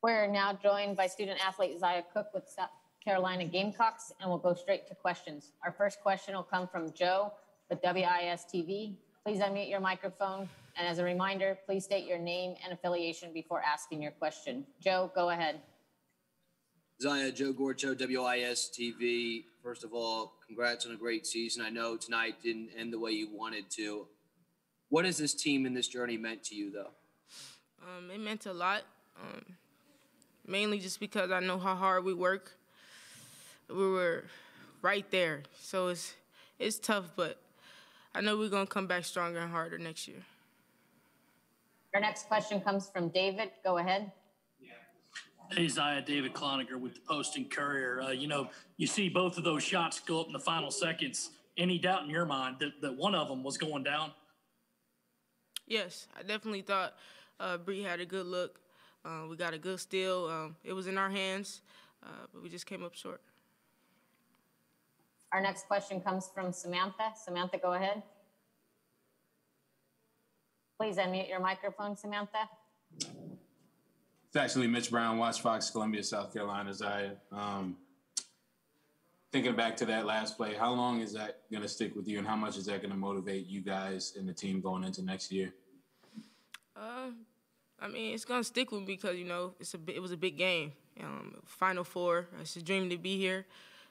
We're now joined by student athlete Zaya Cook with South Carolina Gamecocks, and we'll go straight to questions. Our first question will come from Joe with WIS TV. Please unmute your microphone. And as a reminder, please state your name and affiliation before asking your question. Joe, go ahead. Zaya, Joe Gorcho, WIS TV. First of all, congrats on a great season. I know tonight didn't end the way you wanted to. What has this team and this journey meant to you, though? It meant a lot, mainly just because I know how hard we work. We were right there, so it's tough, but I know we're going to come back stronger and harder next year. Our next question comes from David. Go ahead. Hey, Zaya, David Cloninger with the Post and Courier. You see both of those shots go up in the final seconds. Any doubt in your mind that one of them was going down? Yes, I definitely thought Bree had a good look. We got a good steal. It was in our hands, but we just came up short. Our next question comes from Samantha. Samantha, go ahead. Please unmute your microphone, Samantha. It's actually Mitch Brown, Watch Fox, Columbia, South Carolina. Zaya, thinking back to that last play, how long is that going to stick with you, and how much is that going to motivate you guys and the team going into next year? It's going to stick with me because, it was a big game. Final Four, it's a dream to be here.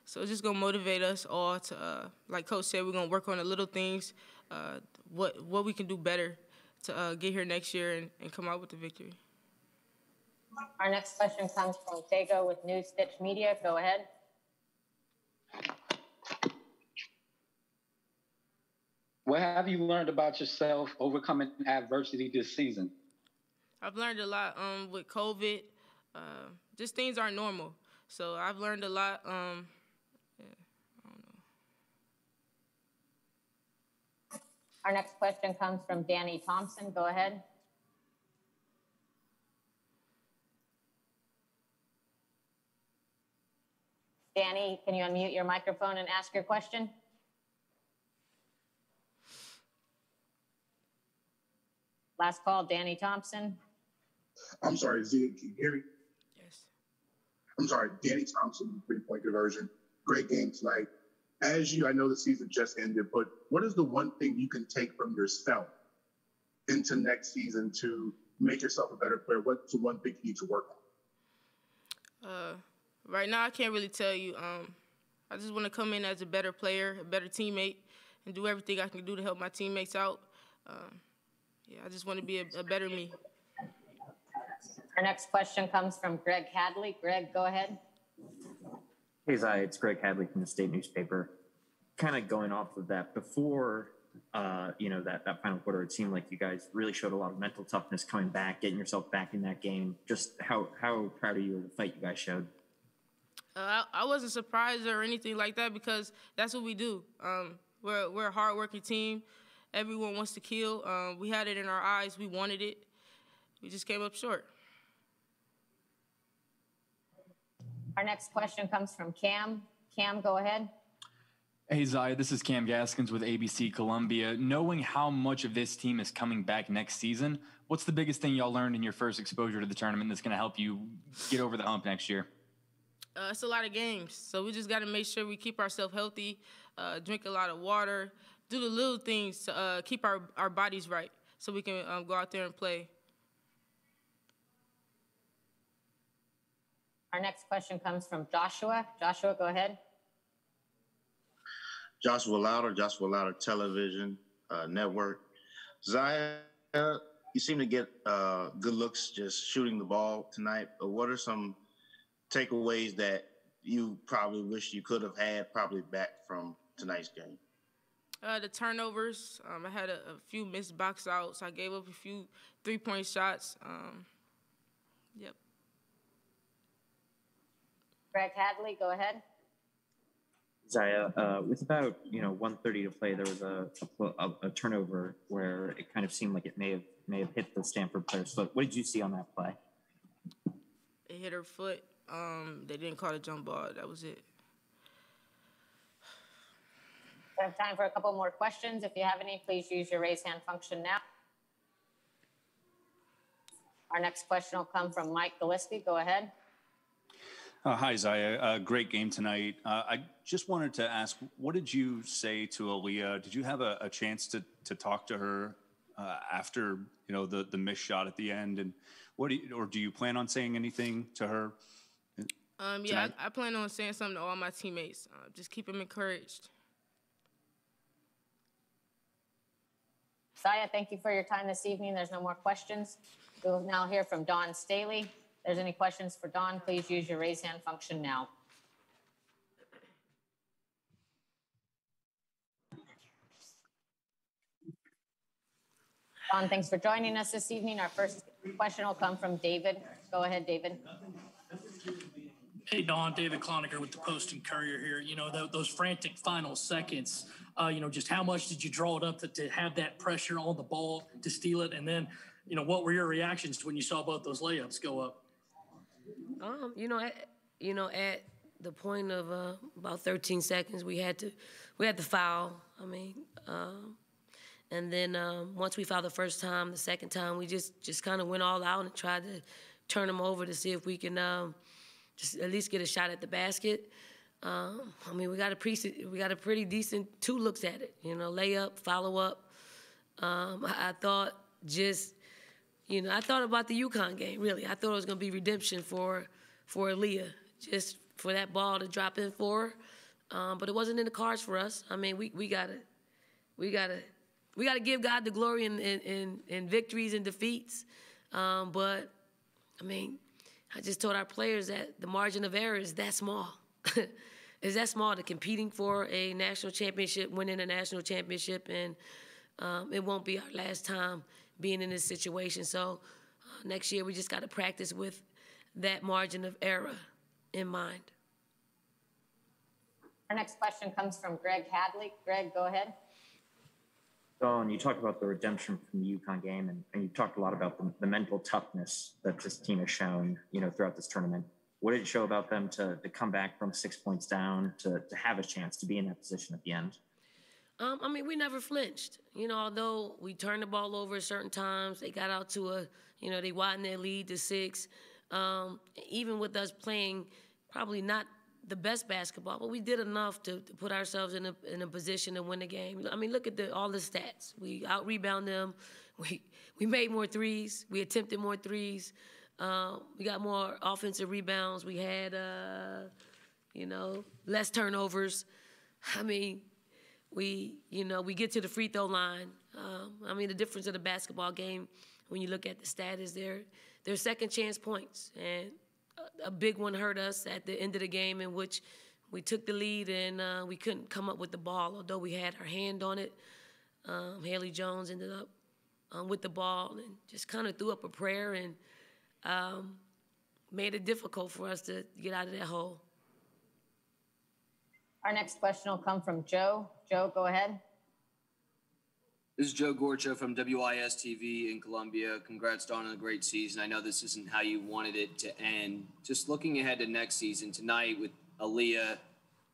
So it's just going to motivate us all to, like Coach said, we're going to work on the little things, what we can do better to get here next year and come out with the victory. Our next question comes from Tego with New Stitch Media. Go ahead. What have you learned about yourself overcoming adversity this season? I've learned a lot with COVID. Just things aren't normal. So I've learned a lot. I don't know. Our next question comes from Danny Thompson. Go ahead. Danny, can you unmute your microphone and ask your question? Last call, Danny Thompson. I'm sorry, Zia, can you hear me? Yes. I'm sorry, Danny Thompson, three-point conversion. Great game tonight. I know the season just ended, but what is the one thing you can take from yourself into next season to make yourself a better player? What's the one thing you need to work on? Right now, I can't really tell you. I just want to come in as a better player, a better teammate, and do everything I can do to help my teammates out. I just want to be a better me. Our next question comes from Greg Hadley. Greg, go ahead. Hey, Zai, it's Greg Hadley from the State Newspaper. Kind of going off of that, before that final quarter, it seemed like you guys really showed a lot of mental toughness coming back, getting yourself back in that game. Just how proud are you of the fight you guys showed? I wasn't surprised or anything like that because that's what we do. We're a hard-working team. Everyone wants to kill. We had it in our eyes. We wanted it. We just came up short. Our next question comes from Cam. Cam, go ahead. Hey, Zaya, this is Cam Gaskins with ABC Columbia. Knowing how much of this team is coming back next season, what's the biggest thing y'all learned in your first exposure to the tournament that's going to help you get over the hump next year? It's a lot of games, so we just got to make sure we keep ourselves healthy, drink a lot of water, do the little things to keep our bodies right so we can go out there and play. Our next question comes from Joshua. Joshua, go ahead. Joshua Louder Television Network. Zaya, you seem to get good looks just shooting the ball tonight. What are some takeaways that you probably wish you could have had probably back from tonight's game? The turnovers. I had a few missed box outs. I gave up a few three-point shots. Yep. Greg Hadley, go ahead. Zaya, with about 1:30 to play, there was a turnover where it kind of seemed like it may have hit the Stanford player's foot. What did you see on that play? It hit her foot. They didn't call a jump ball. That was it. We have time for a couple more questions. If you have any, please use your raise hand function now. Our next question will come from Mike Gillespie. Go ahead. Hi, Zaya. Great game tonight. I just wanted to ask, what did you say to Aaliyah? Did you have a chance to talk to her after the missed shot at the end? And do you plan on saying anything to her? Yeah, I plan on saying something to all my teammates. Just keep them encouraged. Zaya, thank you for your time this evening. There's no more questions. We'll now hear from Dawn Staley. If there's any questions for Dawn, please use your raise hand function now. Dawn, thanks for joining us this evening. Our first question will come from David. Go ahead, David. Hey, Dawn, David Cloninger with the Post and Courier here. You know, those frantic final seconds, just how much did you draw it up to have that pressure on the ball to steal it? And then, what were your reactions when you saw both those layups go up? At the point of about 13 seconds, we had to foul. And then once we fouled the first time, the second time, we just kind of went all out and tried to turn them over to see if we can just at least get a shot at the basket. We got a pretty decent 2 looks at it. Layup, follow up. I thought I thought about the UConn game. Really, I thought it was going to be redemption for Aaliyah, just for that ball to drop in for her. But it wasn't in the cards for us. We gotta give God the glory in victories and defeats. But I just told our players that the margin of error is that small. Is that small to competing for a national championship, winning a national championship, and it won't be our last time being in this situation. So next year we just got to practice with that margin of error in mind. Our next question comes from Greg Hadley. Greg, go ahead. And you talked about the redemption from the UConn game, and you talked a lot about the mental toughness that this team has shown, throughout this tournament. What did it show about them to come back from 6 points down, to have a chance to be in that position at the end? We never flinched. Although we turned the ball over at certain times, they got out to they widened their lead to 6. Even with us playing probably not the best basketball, but we did enough to put ourselves in a position to win the game. Look at all the stats. We out-rebound them. We made more threes. We attempted more threes. We got more offensive rebounds. We had, less turnovers. We get to the free throw line. The difference of the basketball game, when you look at the stat, is they're second chance points. And a big one hurt us at the end of the game, in which we took the lead and we couldn't come up with the ball, although we had our hand on it. Haley Jones ended up with the ball and just kind of threw up a prayer and made it difficult for us to get out of that hole. Our next question will come from Joe. Joe, go ahead. This is Joe Gorcho from WIS TV in Columbia. Congrats, Dawn, on a great season. I know this isn't how you wanted it to end. Just looking ahead to next season, tonight with Aaliyah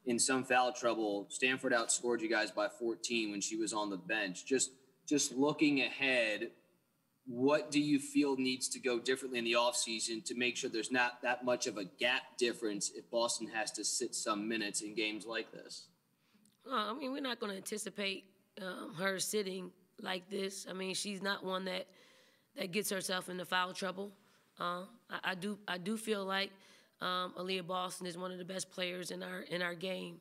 in some foul trouble, Stanford outscored you guys by 14 when she was on the bench. Just looking ahead, what do you feel needs to go differently in the offseason to make sure there's not that much of a gap difference if Boston has to sit some minutes in games like this? We're not going to anticipate her sitting like this. She's not one that gets herself into foul trouble. I do feel like Aaliyah Boston is one of the best players in our game,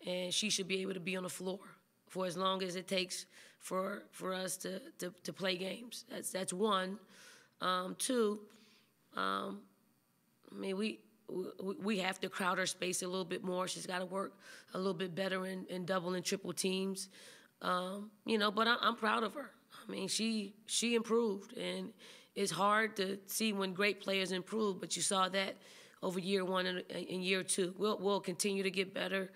and she should be able to be on the floor for as long as it takes for us to play games. That's one. 2, we have to crowd her space a little bit more. She's got to work a little bit better in double and triple teams. But I'm proud of her. She improved, and it's hard to see when great players improve, but you saw that over year 1 and year 2. We'll continue to get better.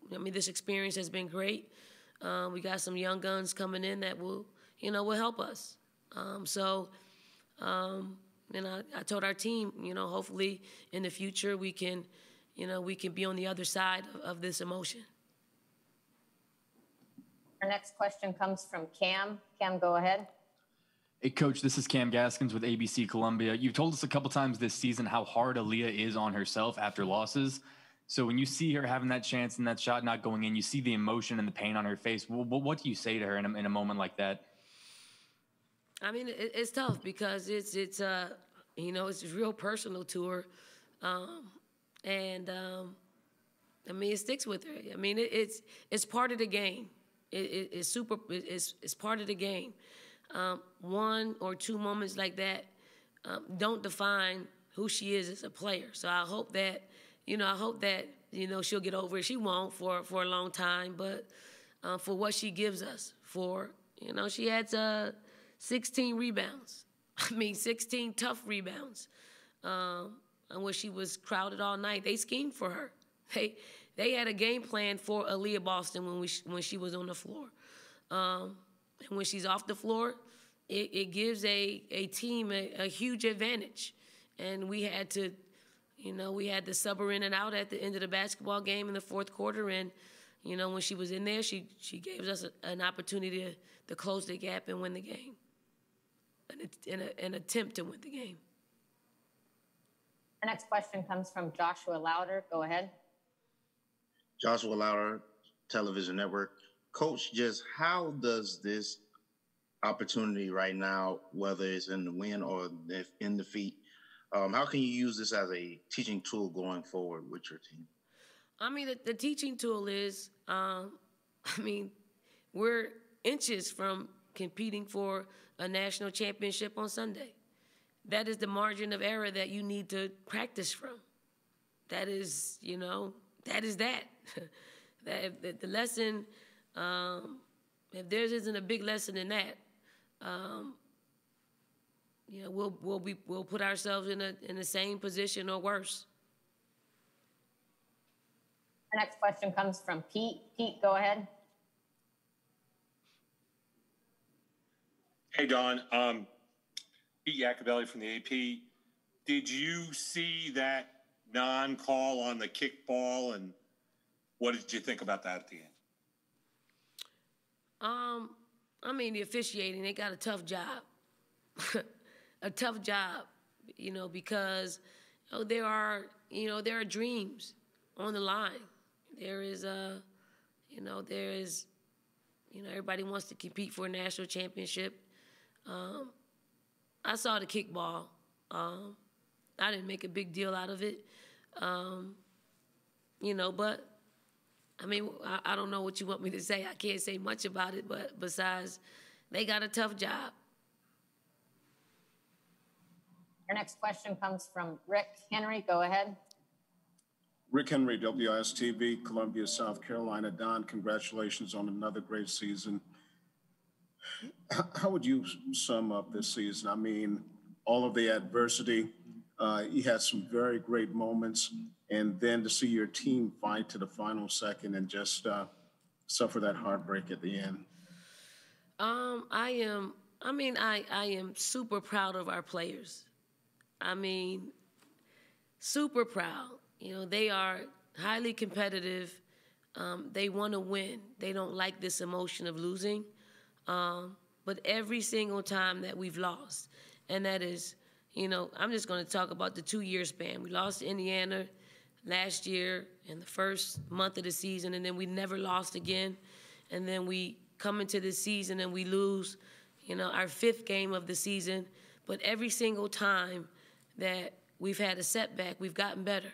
This experience has been great. We got some young guns coming in that will help us. I told our team, hopefully in the future we can be on the other side of this emotion. Our next question comes from Cam. Cam, go ahead. Hey, Coach, this is Cam Gaskins with ABC Columbia. You've told us a couple times this season how hard Aaliyah is on herself after losses. So when you see her having that chance and that shot not going in, you see the emotion and the pain on her face. What do you say to her in a moment like that? I mean, it's tough because it's real personal to her, I mean, it sticks with her. I mean, it's part of the game. It's part of the game. One or two moments like that don't define who she is as a player. So I hope that she'll get over it. She won't for a long time, but for what she gives us, she had 16 rebounds. I mean, 16 tough rebounds. And where she was crowded all night. They schemed for her. They had a game plan for Aaliyah Boston when she was on the floor. And when she's off the floor, it gives a team a huge advantage. And we had to sub her in and out at the end of the basketball game in the fourth quarter. And, when she was in there, she gave us an opportunity to close the gap and win the game. An attempt to win the game. Our next question comes from Joshua Lauder. Go ahead. Joshua Lauder, Television Network. Coach, just how does this opportunity right now, whether it's in the win or in defeat, how can you use this as a teaching tool going forward with your team? I mean, the teaching tool is, we're inches from competing for a national championship on Sunday. That is the margin of error that you need to practice from. That is, that. That the lesson, if there isn't a big lesson in that, we'll put ourselves in the same position or worse. Our next question comes from Pete. Pete, go ahead. Hey, Don. Pete Yakubelli from the AP. Did you see that non-call on the kickball, and what did you think about that at the end? The officiating, they got a tough job. A tough job, because there are dreams on the line. Everybody wants to compete for a national championship. I saw the kickball. I didn't make a big deal out of it. But I don't know what you want me to say. I can't say much about it, but besides, they got a tough job. Our next question comes from Rick Henry. Go ahead. Rick Henry, WIS-TV, Columbia, South Carolina. Don, congratulations on another great season. How would you sum up this season? I mean, all of the adversity, you had some very great moments, and then to see your team fight to the final second and just suffer that heartbreak at the end. I am super proud of our players. Super proud. They are highly competitive. They want to win. They don't like this emotion of losing. But every single time that we've lost, and that is, I'm just going to talk about the 2-year span. We lost to Indiana last year in the first month of the season, and then we never lost again. And then we come into this season and we lose, our 5th game of the season. But every single time that we've had a setback, we've gotten better.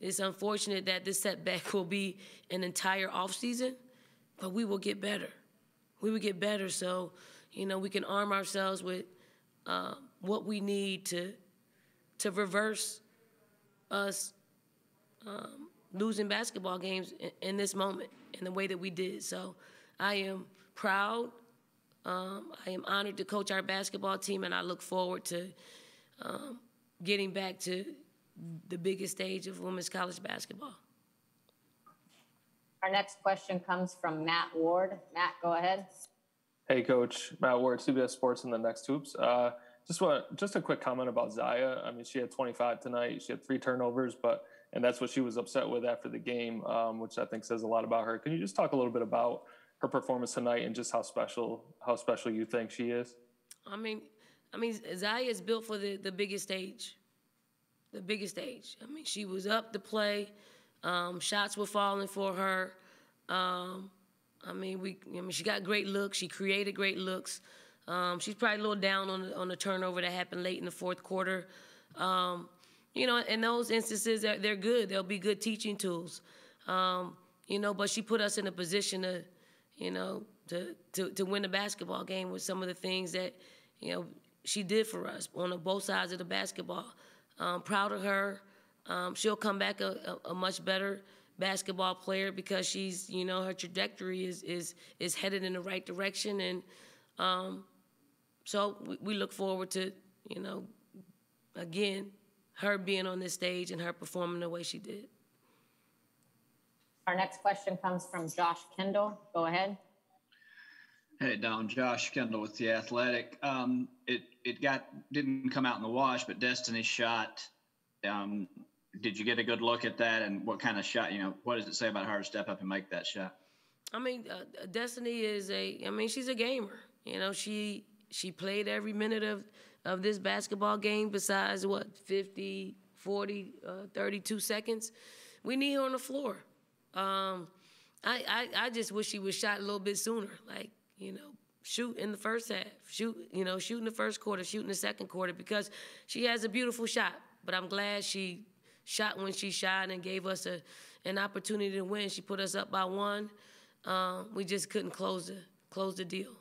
It's unfortunate that this setback will be an entire offseason, but we will get better. We would get better so, we can arm ourselves with what we need to reverse us losing basketball games in this moment in the way that we did. So I am proud. I am honored to coach our basketball team, and I look forward to getting back to the biggest stage of women's college basketball. Our next question comes from Matt Ward. Matt, go ahead. Hey, Coach. Matt Ward, CBS Sports and the Next Hoops. Just a quick comment about Zaya. She had 25 tonight. She had 3 turnovers, and that's what she was upset with after the game, which I think says a lot about her. Can you just talk a little bit about her performance tonight and just how special you think she is? I mean, Zaya is built for the biggest stage. The biggest stage. I mean, she was up to play. Shots were falling for her. She got great looks. She created great looks. She's probably a little down on the turnover that happened late in the fourth quarter. In those instances, they're good. They'll be good teaching tools. But she put us in a position to win the basketball game with some of the things that, she did for us on both sides of the basketball. Proud of her. She'll come back a much better basketball player because she's, her trajectory is headed in the right direction. And so we look forward to, again, her being on this stage and her performing the way she did. Our next question comes from Josh Kendall. Go ahead. Hey, Don. Josh Kendall with The Athletic. It didn't come out in the wash, but Destiny's shot. Did you get a good look at that? And what kind of shot, what does it say about her to step up and make that shot? Destiny is she's a gamer. She played every minute of this basketball game besides 50, 40, 32 seconds. We need her on the floor. I just wish she was shot a little bit sooner. Shoot in the first half, shoot in the first quarter, shoot in the second quarter, because she has a beautiful shot. But I'm glad she shot when she shot and gave us an opportunity to win. She put us up by 1. We just couldn't close the deal.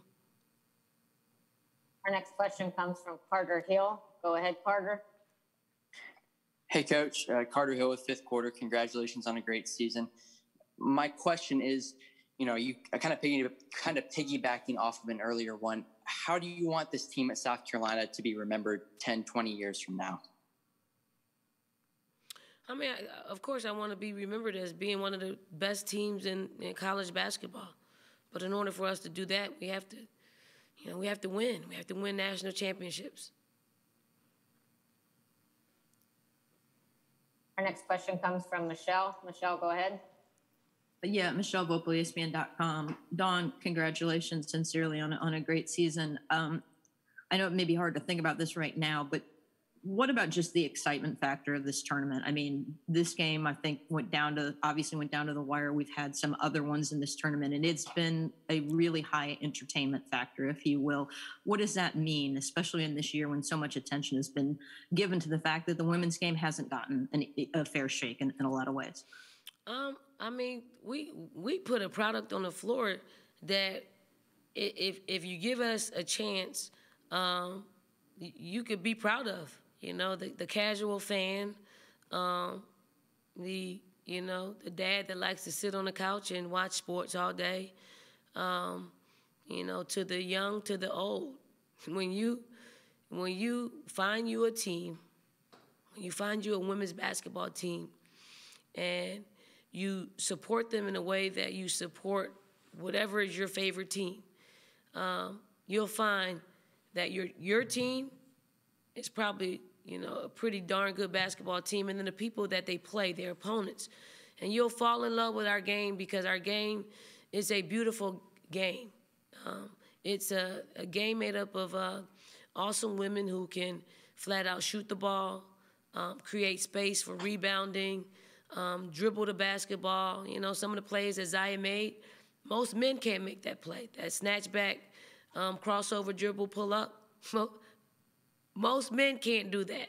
Our next question comes from Carter Hill. Go ahead, Carter. Hey, Coach. Carter Hill with Fifth Quarter. Congratulations on a great season. My question is, you kind of piggybacking off of an earlier one, how do you want this team at South Carolina to be remembered 10, 20 years from now? Of course, I want to be remembered as being one of the best teams in college basketball. But in order for us to do that, we have to win. We have to win national championships. Our next question comes from Michelle. Michelle, go ahead. Yeah, Michelle Vopel, ESPN.com. Dawn, congratulations sincerely on a great season. I know it may be hard to think about this right now, but what about just the excitement factor of this tournament? This game, I think, went down to the wire. We've had some other ones in this tournament, and it's been a really high entertainment factor, if you will. What does that mean, especially in this year when so much attention has been given to the fact that the women's game hasn't gotten a fair shake in a lot of ways? We put a product on the floor that if you give us a chance, you could be proud of. The casual fan, the dad that likes to sit on the couch and watch sports all day, to the young, to the old. When you find you a team, when you find you a women's basketball team, and you support them in a way that you support whatever is your favorite team, you'll find that your team is probably, a pretty darn good basketball team, and then the people that they play, their opponents. And you'll fall in love with our game because our game is a beautiful game. It's a game made up of awesome women who can flat out shoot the ball, create space for rebounding, dribble the basketball. Some of the plays that Zaya made, most men can't make that play. That snatch back, crossover dribble, pull up. Most men can't do that.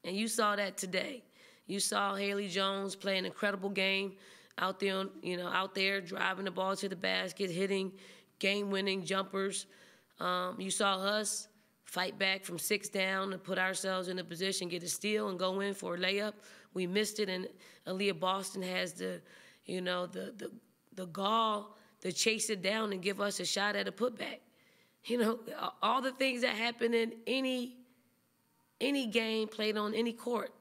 And you saw that today. You saw Haley Jones play an incredible game out there driving the ball to the basket, hitting game-winning jumpers. You saw us fight back from 6 down and put ourselves in a position, get a steal, and go in for a layup. We missed it, and Aaliyah Boston has the gall to chase it down and give us a shot at a putback. All the things that happen in any game played on any court.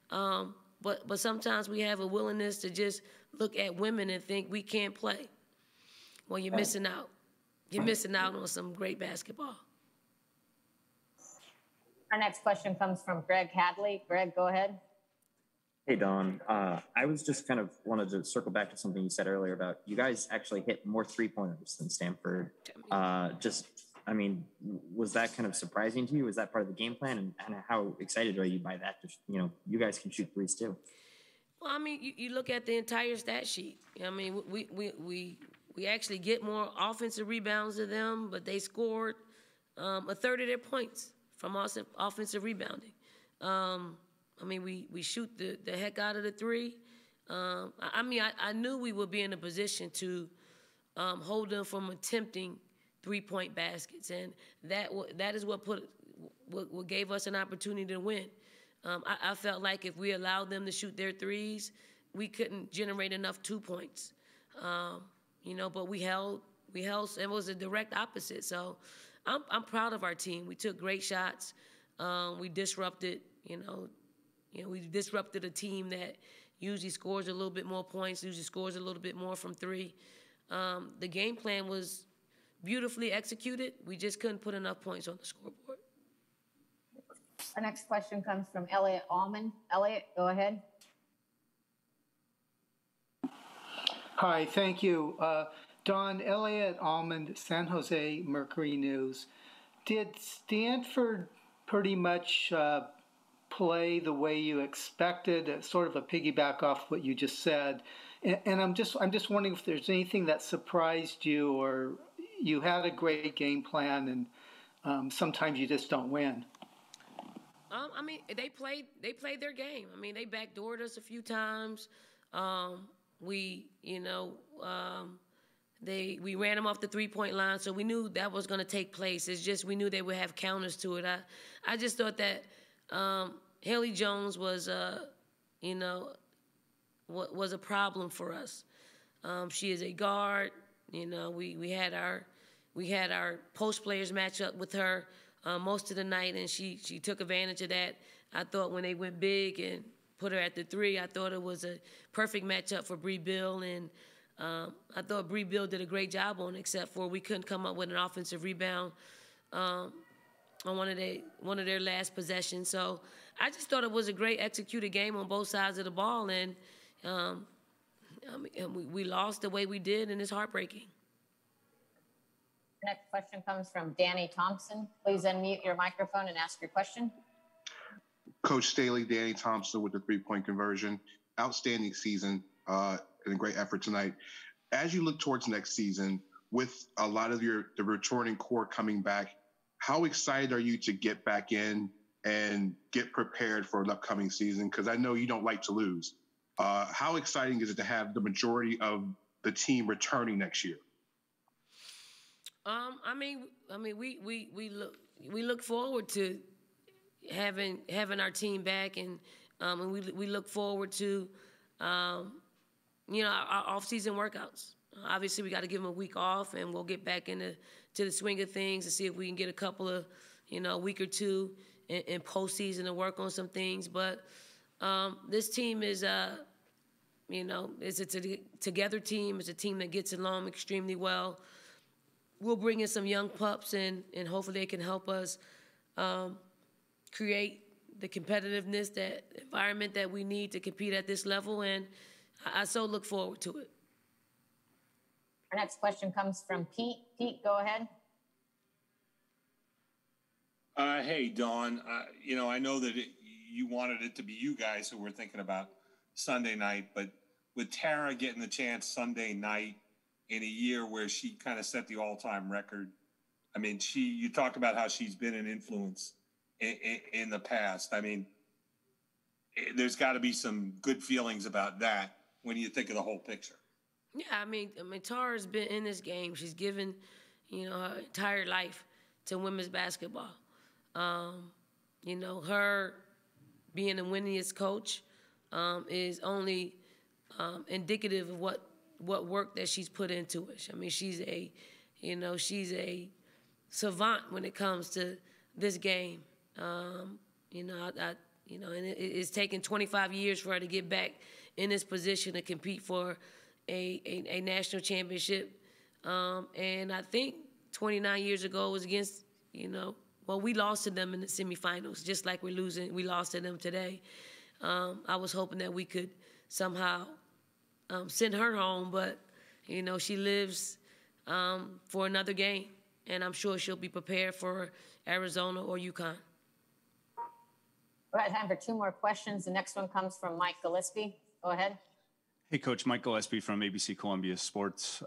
But sometimes we have a willingness to just look at women and think we can't play. Well, you're missing out. You're missing out on some great basketball. Our next question comes from Greg Hadley. Greg, go ahead. Hey, Dawn. I was just kind of wanted to circle back to something you said earlier about you guys actually hit more 3-pointers than Stanford. Just I mean, was that kind of surprising to you? Was that part of the game plan? And how excited are you by that? Just, you guys can shoot threes too. Well, I mean, you look at the entire stat sheet. I mean, we actually get more offensive rebounds than them, but they scored a third of their points from offensive rebounding. I mean, we shoot the heck out of the three. I mean, I knew we would be in a position to hold them from attempting three-point baskets, and that is what gave us an opportunity to win. I felt like if we allowed them to shoot their threes, we couldn't generate enough 2 points. But we held. It was a direct opposite. So I'm proud of our team. We took great shots. We disrupted. We disrupted a team that usually scores a little bit more points, usually scores a little bit more from three. The game plan was beautifully executed. We just couldn't put enough points on the scoreboard. Our next question comes from Elliot Allman. Elliot, go ahead. Hi, thank you. Don, Elliot Allman, San Jose Mercury News. Did Stanford pretty much play the way you expected, sort of a piggyback off what you just said? And I'm just wondering if there's anything that surprised you, or you had a great game plan and sometimes you just don't win. I mean, they played their game. I mean, they backdoored us a few times. We ran them off the three-point line, so we knew that was going to take place. It's just we knew they would have counters to it. I just thought that Haley Jones was a problem for us. She is a guard. We had our post players match up with her most of the night, and she took advantage of that. I thought when they went big and put her at the three, I thought it was a perfect matchup for Bree Bill, and I thought Bree Bill did a great job on it, except for we couldn't come up with an offensive rebound on one of their last possessions. So I just thought it was a great executed game on both sides of the ball, and we lost the way we did, and it's heartbreaking. Next question comes from Danny Thompson. Please unmute your microphone and ask your question. Coach Staley, Danny Thompson with the three-point conversion. Outstanding season and a great effort tonight. As you look towards next season, with a lot of the returning core coming back, how excited are you to get back in and get prepared for an upcoming season? Because I know you don't like to lose. How exciting is it to have the majority of the team returning next year? We look forward to having our team back, and we look forward to our off-season workouts. Obviously, we got to give them a week off, and we'll get back into the swing of things to see if we can get a couple of a week or two in postseason to work on some things. But this team is it's a together team. It's a team that gets along extremely well. We'll bring in some young pups, and hopefully they can help us create the competitiveness, that environment that we need to compete at this level, and I so look forward to it. Our next question comes from Pete. Pete, go ahead. Hey, Dawn. I know that you wanted it to be you guys who were thinking about Sunday night, but with Tara getting the chance Sunday night in a year where she kind of set the all-time record, I mean, you talk about how she's been an influence in the past. I mean, there's got to be some good feelings about that when you think of the whole picture. Yeah, I mean, Tara's been in this game. She's given, her entire life to women's basketball. Her being a winningest coach is only indicative of what work that she's put into it. I mean, she's a savant when it comes to this game. And it's taken 25 years for her to get back in this position to compete for a national championship. And I think 29 years ago was against, we lost to them in the semifinals, just like we lost to them today. I was hoping that we could somehow send her home, but, she lives for another game. and I'm sure she'll be prepared for Arizona or UConn. We're at time for 2 more questions. The next one comes from Mike Gillespie. Go ahead. Hey, Coach. Mike Gillespie from ABC Columbia Sports.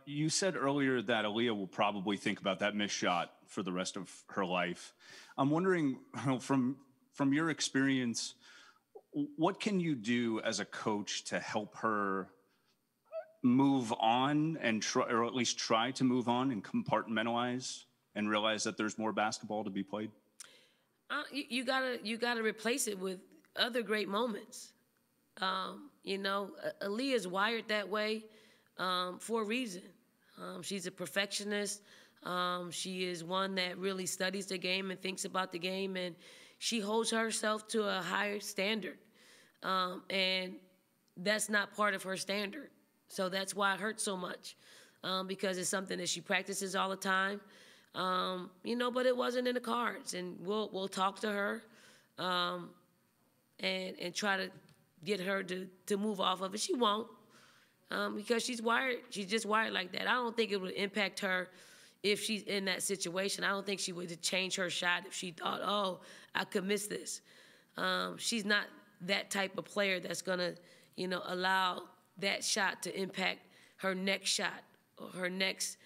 You said earlier that Aaliyah will probably think about that missed shot for the rest of her life. I'm wondering, from your experience, what can you do as a coach to help her move on and try, or at least try to move on and compartmentalize and realize that there's more basketball to be played? You gotta replace it with other great moments. Aaliyah's wired that way for a reason. She's a perfectionist. She is one that really studies the game and thinks about the game, and she holds herself to a higher standard. And that's not part of her standard. So that's why it hurts so much, because it's something that she practices all the time. But it wasn't in the cards, and we'll talk to her and try to get her to move off of it. She won't, because she's wired. She's just wired like that. I don't think it would impact her if she's in that situation. I don't think she would change her shot if she thought, oh, I could miss this. She's not that type of player that's gonna, allow that shot to impact her next shot or her next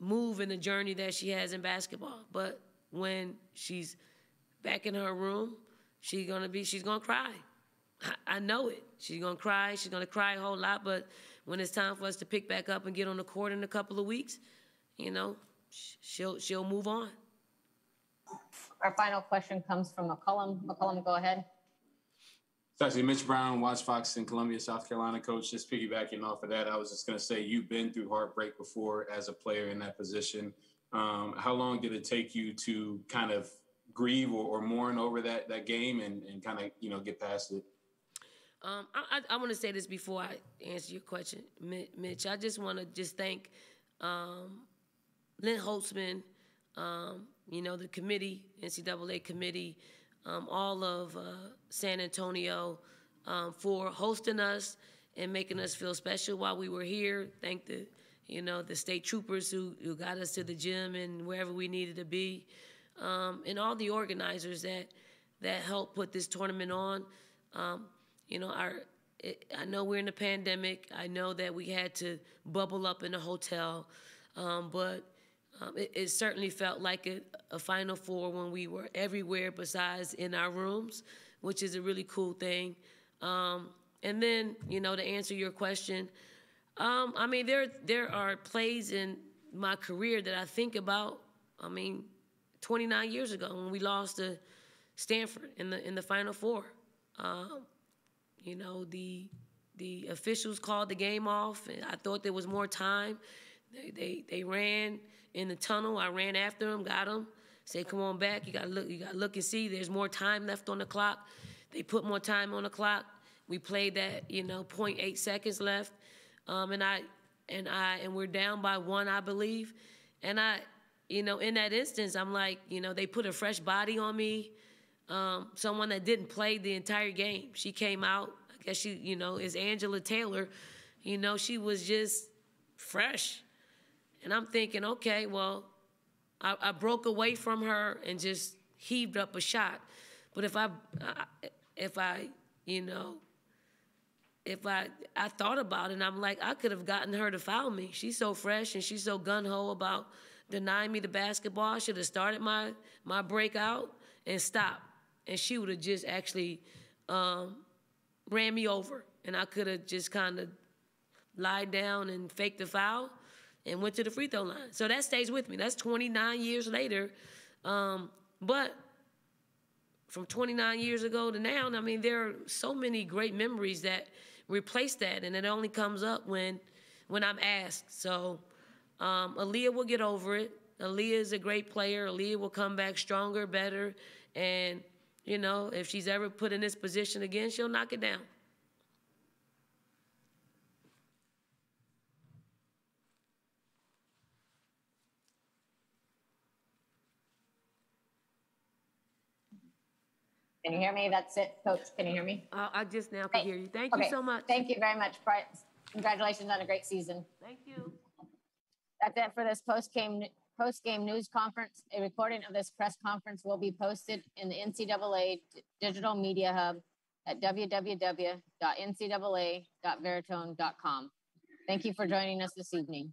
move in the journey that she has in basketball. But when she's back in her room, she's gonna cry. I know it. She's gonna cry. She's gonna cry a whole lot. But when it's time for us to pick back up and get on the court in a couple of weeks, she'll move on. Our final question comes from McCollum. McCollum, go ahead. It's actually Mitch Brown, Watch Fox in Columbia, South Carolina. Coach, just piggybacking off of that, I was just going to say you've been through heartbreak before as a player in that position. How long did it take you to kind of grieve or mourn over that game and kind of, get past it? I want to say this before I answer your question, Mitch. I just want to thank Lynn Holtzman, the committee, NCAA committee, all of San Antonio for hosting us and making us feel special while we were here. Thank the state troopers who got us to the gym and wherever we needed to be, and all the organizers that helped put this tournament on. I know we're in a pandemic. I know that we had to bubble up in a hotel, but it certainly felt like a Final Four when we were everywhere besides in our rooms, which is a really cool thing. And then, to answer your question, there are plays in my career that I think about. 29 years ago when we lost to Stanford in the Final Four. The officials called the game off, and I thought there was more time. They ran in the tunnel. I ran after them, got them, said, "Come on back. You gotta look and see. There's more time left on the clock." They put more time on the clock. We played that, 0.8 seconds left, and we're down by 1, I believe. And in that instance, I'm like, they put a fresh body on me. Someone that didn't play the entire game. She came out. I guess she, is Angela Taylor. She was just fresh. And I'm thinking, okay, well, I broke away from her and just heaved up a shot. But if I thought about it, and I'm like, I could have gotten her to foul me. She's so fresh and she's so gung-ho about denying me the basketball. I should have started my breakout and stopped. And she would have just actually ran me over. And I could have just kind of lied down and faked the foul and went to the free throw line. So that stays with me. That's 29 years later. But from 29 years ago to now, there are so many great memories that replace that. And it only comes up when I'm asked. So Aaliyah will get over it. Aaliyah is a great player. Aaliyah will come back stronger, better. And, if she's ever put in this position again, she'll knock it down. Can you hear me? That's it, Coach. Can you hear me? I just now can hear you. Thank you so much. Thank you very much. Congratulations on a great season. Thank you. That's it for this post-game news conference. A recording of this press conference will be posted in the NCAA Digital Media Hub at www.ncaa.veritone.com. Thank you for joining us this evening.